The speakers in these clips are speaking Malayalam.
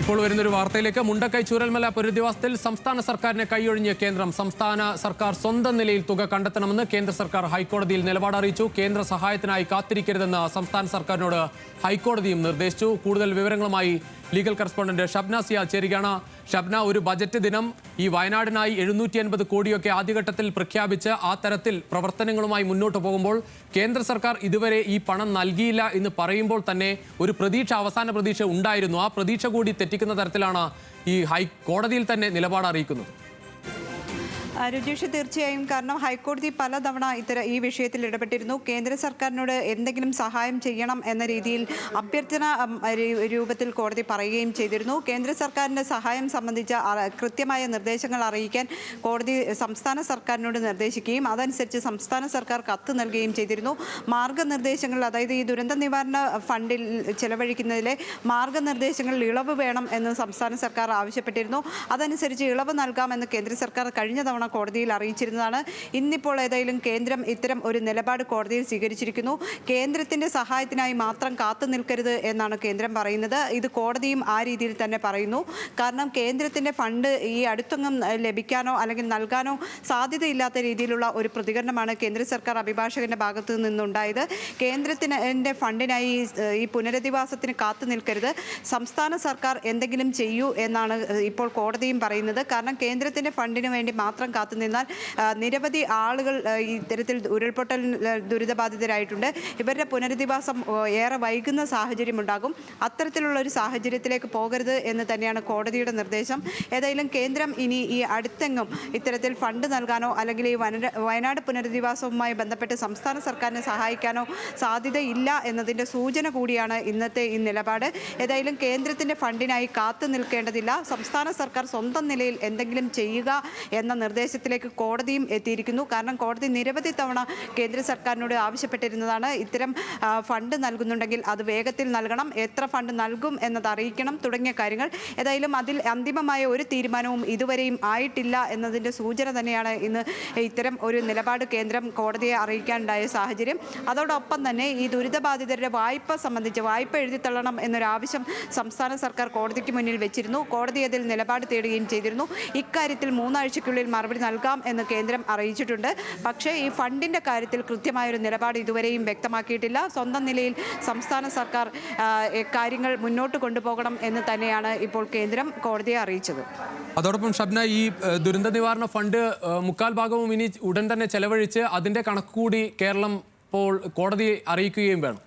ഇപ്പോൾ വരുന്നൊരു വാർത്തയിലേക്ക്. മുണ്ടക്കൈ ചൂരൽമല പുനരധിവാസത്തിൽ സംസ്ഥാന സർക്കാരിനെ കൈയൊഴിഞ്ഞ കേന്ദ്രം. സംസ്ഥാന സർക്കാർ സ്വന്തം നിലയിൽ തുക കണ്ടെത്തണമെന്ന് കേന്ദ്ര സർക്കാർ ഹൈക്കോടതിയിൽ നിലപാട് അറിയിച്ചു. കേന്ദ്ര സഹായത്തിനായി കാത്തിരിക്കരുതെന്ന് സംസ്ഥാന സർക്കാരിനോട് ഹൈക്കോടതിയും നിർദ്ദേശിച്ചു. കൂടുതൽ വിവരങ്ങളുമായി ലീഗൽ കറസ്പോണ്ടന്റ് ഷബ്ന സിയാൽ ചേരുകയാണ്. ഷബ്ന, ഒരു ബജറ്റ് ദിനം ഈ വയനാടിനായി 750 കോടിയൊക്കെ ആദ്യഘട്ടത്തിൽ പ്രഖ്യാപിച്ച് ആ തരത്തിൽ പ്രവർത്തനങ്ങളുമായി മുന്നോട്ട് പോകുമ്പോൾ കേന്ദ്ര സർക്കാർ ഇതുവരെ ഈ പണം നൽകിയില്ല എന്ന് പറയുമ്പോൾ തന്നെ ഒരു അവസാന പ്രതീക്ഷ ഉണ്ടായിരുന്നു. ആ പ്രതീക്ഷ കൂടി തെറ്റിക്കുന്ന തരത്തിലാണ് ഈ ഹൈക്കോടതിയിൽ തന്നെ നിലപാട് അറിയിക്കുന്നത്. രുചീഷ്, തീർച്ചയായും. കാരണം ഹൈക്കോടതി പലതവണ ഈ വിഷയത്തിൽ ഇടപെട്ടിരുന്നു. കേന്ദ്ര സർക്കാരിനോട് എന്തെങ്കിലും സഹായം ചെയ്യണം എന്ന രീതിയിൽ അഭ്യർത്ഥന രൂപത്തിൽ കോടതി പറയുകയും ചെയ്തിരുന്നു. കേന്ദ്ര സർക്കാരിൻ്റെ സഹായം സംബന്ധിച്ച കൃത്യമായ നിർദ്ദേശങ്ങൾ അറിയിക്കാൻ കോടതി സംസ്ഥാന സർക്കാരിനോട് നിർദ്ദേശിക്കുകയും അതനുസരിച്ച് സംസ്ഥാന സർക്കാർ കത്ത് നൽകുകയും ചെയ്തിരുന്നു. മാർഗനിർദ്ദേശങ്ങൾ, അതായത് ഈ ദുരന്ത നിവാരണ ഫണ്ടിൽ ചെലവഴിക്കുന്നതിലെ മാർഗനിർദ്ദേശങ്ങളിൽ ഇളവ് വേണം എന്ന് സംസ്ഥാന സർക്കാർ ആവശ്യപ്പെട്ടിരുന്നു. അതനുസരിച്ച് ഇളവ് നൽകാമെന്ന് കേന്ദ്ര സർക്കാർ കഴിഞ്ഞ തവണ കോടതിയിൽ അറിയിച്ചിരുന്നതാണ്. ഇന്നിപ്പോൾ ഏതായാലും കേന്ദ്രം ഇത്തരം ഒരു നിലപാട് കോടതിയിൽ സ്വീകരിച്ചിരിക്കുന്നു. കേന്ദ്രത്തിന്റെ സഹായത്തിനായി മാത്രം കാത്തു നിൽക്കരുത് എന്നാണ് കേന്ദ്രം പറയുന്നത്. ഇത് കോടതിയും ആ രീതിയിൽ തന്നെ പറയുന്നു. കാരണം കേന്ദ്രത്തിന്റെ ഫണ്ട് ഈ അടുത്തൊന്നും ലഭിക്കാനോ അല്ലെങ്കിൽ നൽകാനോ സാധ്യതയില്ലാത്ത രീതിയിലുള്ള ഒരു പ്രതികരണമാണ് കേന്ദ്ര സർക്കാർ അഭിഭാഷകന്റെ ഭാഗത്തു നിന്നുണ്ടായത്. കേന്ദ്രത്തിന്റെ ഫണ്ടിനായി ഈ പുനരധിവാസത്തിന് കാത്തു നിൽക്കരുത്, സംസ്ഥാന സർക്കാർ എന്തെങ്കിലും ചെയ്യൂ എന്നാണ് ഇപ്പോൾ കോടതിയും പറയുന്നത്. കാരണം കേന്ദ്രത്തിന്റെ ഫണ്ടിന് വേണ്ടി മാത്രം കാത്തുനിന്നാൽ നിരവധി ആളുകൾ ഇത്തരത്തിൽ ഉരുൾപൊട്ടൽ ദുരിതബാധിതരായിട്ടുണ്ട്. ഇവരുടെ പുനരധിവാസം ഏറെ വൈകുന്ന സാഹചര്യമുണ്ടാകും. അത്തരത്തിലുള്ള ഒരു സാഹചര്യത്തിലേക്ക് പോകരുത് എന്ന് തന്നെയാണ് കോടതിയുടെ നിർദ്ദേശം. ഏതായാലും കേന്ദ്രം ഇനി ഈ അടുത്തെങ്ങും ഇത്തരത്തിൽ ഫണ്ട് നൽകാനോ അല്ലെങ്കിൽ ഈ വയനാട് പുനരധിവാസവുമായി ബന്ധപ്പെട്ട് സംസ്ഥാന സർക്കാരിനെ സഹായിക്കാനോ സാധ്യതയില്ല എന്നതിൻ്റെ സൂചന കൂടിയാണ് ഇന്നത്തെ ഈ നിലപാട്. ഏതായാലും കേന്ദ്രത്തിൻ്റെ ഫണ്ടിനായി കാത്തു നിൽക്കേണ്ടതില്ല, സംസ്ഥാന സർക്കാർ സ്വന്തം നിലയിൽ എന്തെങ്കിലും ചെയ്യുക എന്ന നിർദ്ദേശത്തിലേക്ക് കോടതിയും എത്തിയിരിക്കുന്നു. കാരണം കോടതി നിരവധി തവണ കേന്ദ്ര സർക്കാരിനോട് ആവശ്യപ്പെട്ടിരുന്നതാണ് ഇത്തരം ഫണ്ട് നൽകുന്നുണ്ടെങ്കിൽ അത് വേഗത്തിൽ നൽകണം, എത്ര ഫണ്ട് നൽകും എന്നത് അറിയിക്കണം തുടങ്ങിയ കാര്യങ്ങൾ. ഏതായാലും അതിൽ അന്തിമമായ ഒരു തീരുമാനവും ഇതുവരെയും ആയിട്ടില്ല എന്നതിൻ്റെ സൂചന തന്നെയാണ് ഇന്ന് ഇത്തരം ഒരു നിലപാട് കേന്ദ്രം കോടതിയെ അറിയിക്കാനുണ്ടായ സാഹചര്യം. അതോടൊപ്പം തന്നെ ഈ ദുരിതബാധിതരുടെ വായ്പ സംബന്ധിച്ച് വായ്പ എഴുതിത്തള്ളണം എന്നൊരാവശ്യം സംസ്ഥാന സർക്കാർ കോടതിക്ക് മുന്നിൽ വെച്ചിരുന്നു. കോടതി അതിൽ നിലപാട് തേടുകയും ചെയ്തിരുന്നു. ഇക്കാര്യത്തിൽ 3 ആഴ്ചയ്ക്കുള്ളിൽ മറുപടി നൽകാം എന്ന് കേന്ദ്രം അറിയിച്ചിട്ടുണ്ട്. പക്ഷേ ഈ ഫണ്ടിൻ്റെ കാര്യത്തിൽ കൃത്യമായൊരു നിലപാട് ഇതുവരെയും വ്യക്തമാക്കിയിട്ടില്ല. സ്വന്തം നിലയിൽ സംസ്ഥാന സർക്കാർ കാര്യങ്ങൾ മുന്നോട്ട് കൊണ്ടുപോകണം എന്ന് തന്നെയാണ് ഇപ്പോൾ കേന്ദ്രം കോടതിയെ അറിയിച്ചത്. അതോടൊപ്പം ഷബ്ന, ഈ ദുരന്ത നിവാരണ ഫണ്ട് 1/4 ഭാഗവും ഇനി ഉടൻ തന്നെ ചെലവഴിച്ച് അതിൻ്റെ കണക്ക് കൂടി കേരളം ഇപ്പോൾ കോടതിയെ അറിയിക്കുകയും വേണം.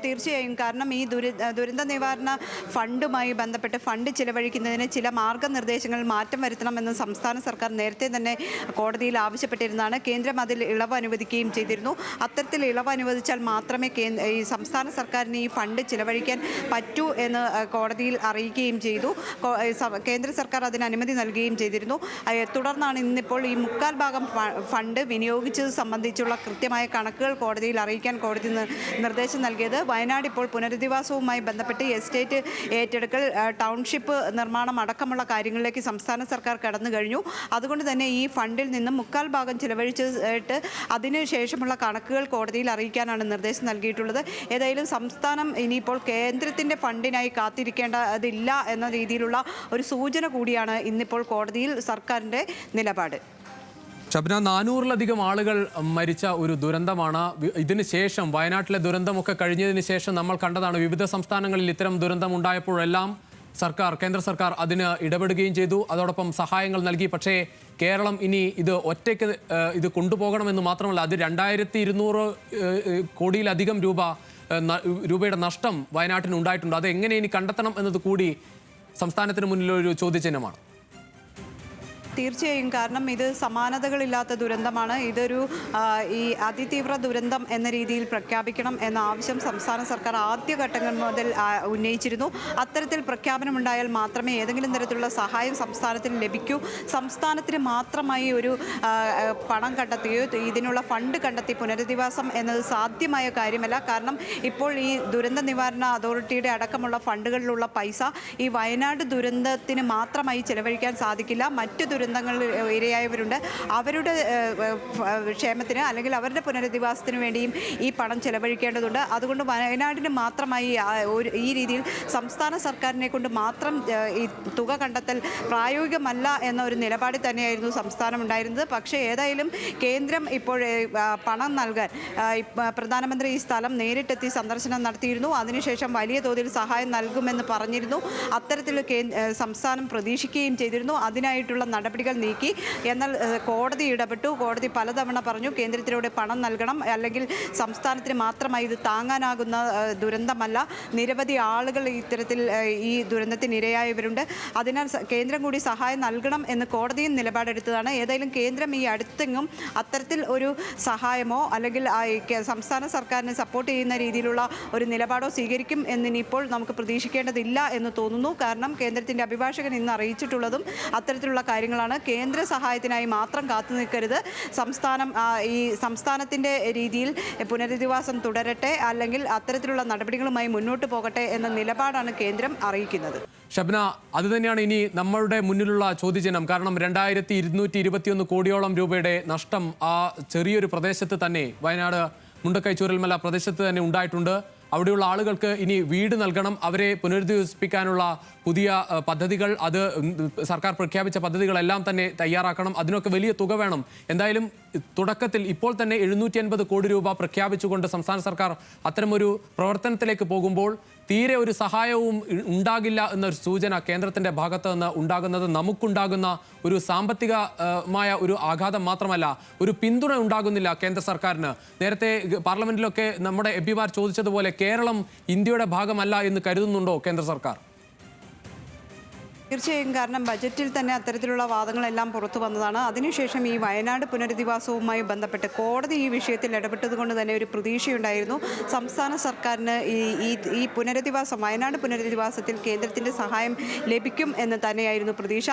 തീർച്ചയായും. കാരണം ഈ ദുരന്ത നിവാരണ ഫണ്ടുമായി ബന്ധപ്പെട്ട് ഫണ്ട് ചിലവഴിക്കുന്നതിന് ചില മാർഗനിർദ്ദേശങ്ങൾ മാറ്റം വരുത്തണമെന്ന് സംസ്ഥാന സർക്കാർ നേരത്തെ തന്നെ കോടതിയിൽ ആവശ്യപ്പെട്ടിരുന്നതാണ്. കേന്ദ്രം അതിൽ ഇളവ് അനുവദിക്കുകയും ചെയ്തിരുന്നു. അത്തരത്തിൽ ഇളവ് അനുവദിച്ചാൽ മാത്രമേ ഈ സംസ്ഥാന സർക്കാരിന് ഈ ഫണ്ട് ചിലവഴിക്കാൻ പറ്റൂ എന്ന് കോടതിയിൽ അറിയിക്കുകയും ചെയ്തു. കേന്ദ്ര സർക്കാർ അതിന് അനുമതി നൽകുകയും ചെയ്തിരുന്നു. തുടർന്നാണ് ഇന്നിപ്പോൾ ഈ 1/4 ഭാഗം ഫണ്ട് വിനിയോഗിച്ചത് സംബന്ധിച്ചുള്ള കൃത്യമായ കണക്കുകൾ കോടതിയിൽ അറിയിക്കാൻ കോടതി നിർദ്ദേശം നൽകിയത്. വയനാട് ഇപ്പോൾ പുനരധിവാസവുമായി ബന്ധപ്പെട്ട് എസ്റ്റേറ്റ് ഏറ്റെടുക്കൽ, ടൗൺഷിപ്പ് നിർമ്മാണം അടക്കമുള്ള കാര്യങ്ങളിലേക്ക് സംസ്ഥാന സർക്കാർ കടന്നു കഴിഞ്ഞു. അതുകൊണ്ട് തന്നെ ഈ ഫണ്ടിൽ നിന്നും 1/4 ഭാഗം ചിലവഴിച്ചിട്ട് അതിനുശേഷമുള്ള കണക്കുകൾ കോടതിയിൽ അറിയിക്കാനാണ് നിർദ്ദേശം നൽകിയിട്ടുള്ളത്. ഏതായാലും സംസ്ഥാനം ഇനിയിപ്പോൾ കേന്ദ്രത്തിൻ്റെ ഫണ്ടിനായി കാത്തിരിക്കേണ്ടതില്ല എന്ന രീതിയിലുള്ള ഒരു സൂചന കൂടിയാണ് ഇന്നിപ്പോൾ കോടതിയിൽ സർക്കാരിൻ്റെ നിലപാട്. ഷബ്ന, 400-ലധികം ആളുകൾ മരിച്ച ഒരു ദുരന്തമാണ്. ഇതിന് ശേഷം വയനാട്ടിലെ ദുരന്തമൊക്കെ കഴിഞ്ഞതിന് ശേഷം നമ്മൾ കണ്ടതാണ് വിവിധ സംസ്ഥാനങ്ങളിൽ ഇത്തരം ദുരന്തം ഉണ്ടായപ്പോഴെല്ലാം കേന്ദ്ര സർക്കാർ അതിന് ഇടപെടുകയും ചെയ്തു, അതോടൊപ്പം സഹായങ്ങൾ നൽകി. പക്ഷേ കേരളം ഇനി ഇത് ഒറ്റയ്ക്ക് ഇത് കൊണ്ടുപോകണമെന്ന് മാത്രമല്ല, അത് 2200 കോടിയിലധികം രൂപയുടെ നഷ്ടം വയനാട്ടിന് ഉണ്ടായിട്ടുണ്ട്. അത് എങ്ങനെ ഇനി കണ്ടെത്തണം എന്നത് കൂടി സംസ്ഥാനത്തിന് മുന്നിലൊരു ചോദ്യചിഹ്നമാണ്. തീർച്ചയായും. കാരണം ഇത് സമാനതകളില്ലാത്ത ദുരന്തമാണ്. ഇതൊരു ഈ അതിതീവ്ര ദുരന്തം എന്ന രീതിയിൽ പ്രഖ്യാപിക്കണം എന്ന ആവശ്യം സംസ്ഥാന സർക്കാർ ആദ്യഘട്ടങ്ങൾ മുതൽ ഉന്നയിച്ചിരുന്നു. അത്തരത്തിൽ പ്രഖ്യാപനമുണ്ടായാൽ മാത്രമേ ഏതെങ്കിലും തരത്തിലുള്ള സഹായം സംസ്ഥാനത്തിന് ലഭിക്കൂ. സംസ്ഥാനത്തിന് മാത്രമായി ഒരു പണം കണ്ടെത്തുകയോ ഇതിനുള്ള ഫണ്ട് കണ്ടെത്തി പുനരധിവാസം എന്നത് സാധ്യമായ കാര്യമല്ല. കാരണം ഇപ്പോൾ ഈ ദുരന്ത നിവാരണ അതോറിറ്റിയുടെ അടക്കമുള്ള ഫണ്ടുകളിലുള്ള പൈസ ഈ വയനാട് ദുരന്തത്തിന് മാത്രമായി ചെലവഴിക്കാൻ സാധിക്കില്ല. മറ്റു ദുരന്തങ്ങളിൽ ഇരയായവരുണ്ട്. അവരുടെ ക്ഷേമത്തിന് അല്ലെങ്കിൽ അവരുടെ പുനരധിവാസത്തിന് വേണ്ടിയും ഈ പണം ചെലവഴിക്കേണ്ടതുണ്ട്. അതുകൊണ്ട് വയനാടിന് മാത്രമായി ഈ രീതിയിൽ സംസ്ഥാന സർക്കാരിനെ കൊണ്ട് മാത്രം ഈ തുക കണ്ടെത്തൽ പ്രായോഗികമല്ല എന്ന ഒരു നിലപാടിൽ തന്നെയായിരുന്നു സംസ്ഥാനം ഉണ്ടായിരുന്നത്. പക്ഷേ ഏതായാലും കേന്ദ്രം ഇപ്പോൾ പണം നൽകാൻ പ്രധാനമന്ത്രി ഈ സ്ഥലം നേരിട്ടെത്തി സന്ദർശനം നടത്തിയിരുന്നു. അതിനുശേഷം വലിയ തോതിൽ സഹായം നൽകുമെന്ന് പറഞ്ഞിരുന്നു. അത്തരത്തിൽ സംസ്ഥാനം പ്രതീക്ഷിക്കുകയും ചെയ്തിരുന്നു. അതിനായിട്ടുള്ള നടപടികൾ നീക്കി. എന്നാൽ കോടതി ഇടപെട്ടു. കോടതി പലതവണ പറഞ്ഞു കേന്ദ്രത്തിലൂടെ പണം നൽകണം, അല്ലെങ്കിൽ സംസ്ഥാനത്തിന് മാത്രമായി ഇത് താങ്ങാനാകുന്ന ദുരന്തമല്ല, നിരവധി ആളുകൾ ഇത്തരത്തിൽ ഈ ദുരന്തത്തിന് ഇരയായവരുണ്ട്, അതിനാൽ കേന്ദ്രം കൂടി സഹായം നൽകണം എന്ന് കോടതിയും നിലപാടെടുത്തതാണ്. ഏതായാലും കേന്ദ്രം ഈ അടുത്തെങ്ങും അത്തരത്തിൽ ഒരു സഹായമോ അല്ലെങ്കിൽ സംസ്ഥാന സർക്കാരിനെ സപ്പോർട്ട് ചെയ്യുന്ന രീതിയിലുള്ള ഒരു നിലപാടോ സ്വീകരിക്കും എന്നിനിപ്പോൾ നമുക്ക് പ്രതീക്ഷിക്കേണ്ടതില്ല എന്ന് തോന്നുന്നു. കാരണം കേന്ദ്രത്തിൻ്റെ അഭിഭാഷകൻ ഇന്ന് അറിയിച്ചിട്ടുള്ളതും അത്തരത്തിലുള്ള കാര്യങ്ങളാണ്. കേന്ദ്ര സഹായത്തിനായി മാത്രം കാത്തു നിൽക്കരുത്, ഈ സംസ്ഥാനത്തിൻ്റെ രീതിയിൽ പുനരധിവാസം തുടരട്ടെ, അല്ലെങ്കിൽ അത്തരത്തിലുള്ള നടപടികളുമായി മുന്നോട്ട് പോകട്ടെ എന്ന നിലപാടാണ് കേന്ദ്രം അറിയിക്കുന്നത്. ഷബ്ന, അതുതന്നെയാണ് ഇനി നമ്മളുടെ മുന്നിലുള്ള ചോദ്യചിഹ്നം. കാരണം 2221 കോടിയോളം രൂപയുടെ നഷ്ടം ആ ചെറിയൊരു പ്രദേശത്ത് തന്നെ, വയനാട് മുണ്ടക്കൈ ചൂരൽമല പ്രദേശത്ത് തന്നെ ഉണ്ടായിട്ടുണ്ട്. അവിടെയുള്ള ആളുകൾക്ക് ഇനി വീട് നൽകണം, അവരെ പുനരധിവസിപ്പിക്കാനുള്ള പുതിയ പദ്ധതികൾ, അത് സർക്കാർ പ്രഖ്യാപിച്ച പദ്ധതികളെല്ലാം തന്നെ തയ്യാറാക്കണം. അതിനൊക്കെ വലിയ തുക വേണം. എന്തായാലും തുടക്കത്തിൽ ഇപ്പോൾ തന്നെ 750 കോടി രൂപ പ്രഖ്യാപിച്ചുകൊണ്ട് സംസ്ഥാന സർക്കാർ അത്തരമൊരു പ്രവർത്തനത്തിലേക്ക് പോകുമ്പോൾ തീരെ ഒരു സഹായവും ഉണ്ടാകില്ല എന്നൊരു സൂചന കേന്ദ്രത്തിന്റെ ഭാഗത്ത് നിന്ന് ഉണ്ടാകുന്നത് നമുക്കുണ്ടാകുന്ന ഒരു സാമ്പത്തികമായ ഒരു ആഘാതം മാത്രമല്ല, ഒരു പിന്തുണ ഉണ്ടാകുന്നില്ല കേന്ദ്ര സർക്കാരിന്. നേരത്തെ പാർലമെന്റിലൊക്കെ നമ്മുടെ എംപിമാർ ചോദിച്ചതുപോലെ കേരളം ഇന്ത്യയുടെ ഭാഗമല്ല എന്ന് കരുതുന്നുണ്ടോ കേന്ദ്ര സർക്കാർ? തീർച്ചയായും, കാരണം ബജറ്റിൽ തന്നെ അത്തരത്തിലുള്ള വാദങ്ങളെല്ലാം പുറത്തു വന്നതാണ്. അതിനുശേഷം ഈ വയനാട് പുനരധിവാസവുമായി ബന്ധപ്പെട്ട് കോടതി ഈ വിഷയത്തിൽ ഇടപെട്ടതുകൊണ്ട് തന്നെ ഒരു പ്രതീക്ഷയുണ്ടായിരുന്നു സംസ്ഥാന സർക്കാരിന് ഈ വയനാട് പുനരധിവാസത്തിൽ കേന്ദ്രത്തിൻ്റെ സഹായം ലഭിക്കും എന്ന് തന്നെയായിരുന്നു പ്രതീക്ഷ.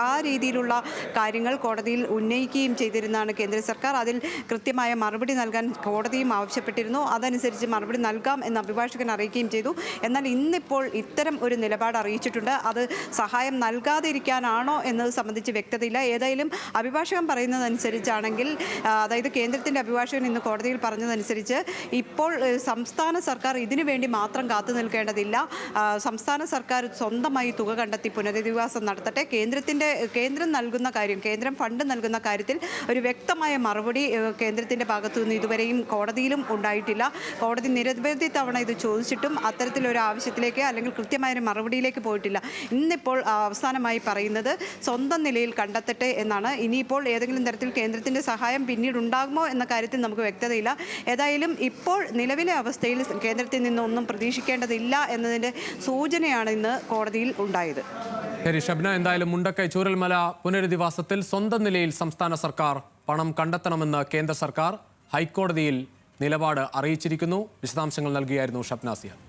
ആ രീതിയിലുള്ള കാര്യങ്ങൾ കോടതിയിൽ ഉന്നയിക്കുകയും ചെയ്തിരുന്നതാണ് കേന്ദ്ര സർക്കാർ. അതിൽ കൃത്യമായ മറുപടി നൽകാൻ കോടതിയും ആവശ്യപ്പെട്ടിരുന്നു. അതനുസരിച്ച് മറുപടി നൽകാം എന്ന് അഭിഭാഷകൻ അറിയിക്കുകയും ചെയ്തു. എന്നാൽ ഇന്നിപ്പോൾ ഇത്തരം ഒരു നിലപാട് അറിയിച്ചിട്ടുണ്ട്. അത് സഹായം നൽകാതിരിക്കാനാണോ എന്നത് സംബന്ധിച്ച് വ്യക്തതയില്ല. ഏതായാലും അഭിഭാഷകൻ പറയുന്നതനുസരിച്ചാണെങ്കിൽ, അതായത് കേന്ദ്രത്തിൻ്റെ അഭിഭാഷകൻ ഇന്ന് കോടതിയിൽ പറഞ്ഞതനുസരിച്ച് ഇപ്പോൾ സംസ്ഥാന സർക്കാർ ഇതിനു വേണ്ടി മാത്രം കാത്തു നിൽക്കേണ്ടതില്ല. സംസ്ഥാന സർക്കാർ സ്വന്തമായി തുക കണ്ടെത്തി പുനരധിവാസം നടത്തട്ടെ. കേന്ദ്രം നൽകുന്ന കാര്യം, കേന്ദ്രം ഫണ്ട് നൽകുന്ന കാര്യത്തിൽ ഒരു വ്യക്തമായ മറുപടി കേന്ദ്രത്തിൻ്റെ ഭാഗത്തു നിന്ന് ഇതുവരെയും കോടതിയിലും ഉണ്ടായിട്ടില്ല. കോടതി നിരവധി തവണ ഇത് ചോദിച്ചിട്ടും അത്തരത്തിലൊരു ആവശ്യത്തിലേക്ക് അല്ലെങ്കിൽ കൃത്യമായൊരു മറുപടിയിലേക്ക് പോയിട്ടില്ല. ഇന്നിപ്പോൾ അവസാനമായി പറയുന്നത് സ്വന്തം നിലയിൽ കണ്ടെത്തട്ടെ എന്നാണ്. ഇനിയിപ്പോൾ ഏതെങ്കിലും തരത്തിൽ കേന്ദ്രത്തിൻ്റെ സഹായം പിന്നീട് ഉണ്ടാകുമോ എന്ന കാര്യത്തിൽ നമുക്ക് വ്യക്തതയില്ല. ഏതായാലും ഇപ്പോൾ നിലവിലെ അവസ്ഥയിൽ കേന്ദ്രത്തിൽ നിന്നൊന്നും പ്രതീക്ഷിക്കേണ്ടതില്ല എന്നതിൻ്റെ സൂചനയാണ് ഇന്ന് കോടതിയിൽ ഉണ്ടായത്. ശരി ഷബ്ന, എന്തായാലും മുണ്ടക്കൈ ചൂരൽമല പുനരധിവാസത്തിൽ സ്വന്തം നിലയിൽ സംസ്ഥാന സർക്കാർ പണം കണ്ടെത്തണമെന്ന് കേന്ദ്ര സർക്കാർ ഹൈക്കോടതിയിൽ നിലപാട് അറിയിച്ചിരിക്കുന്നു. വിശദാംശങ്ങൾ നൽകിയായിരുന്നു ഷബ്ന സിയാദ്.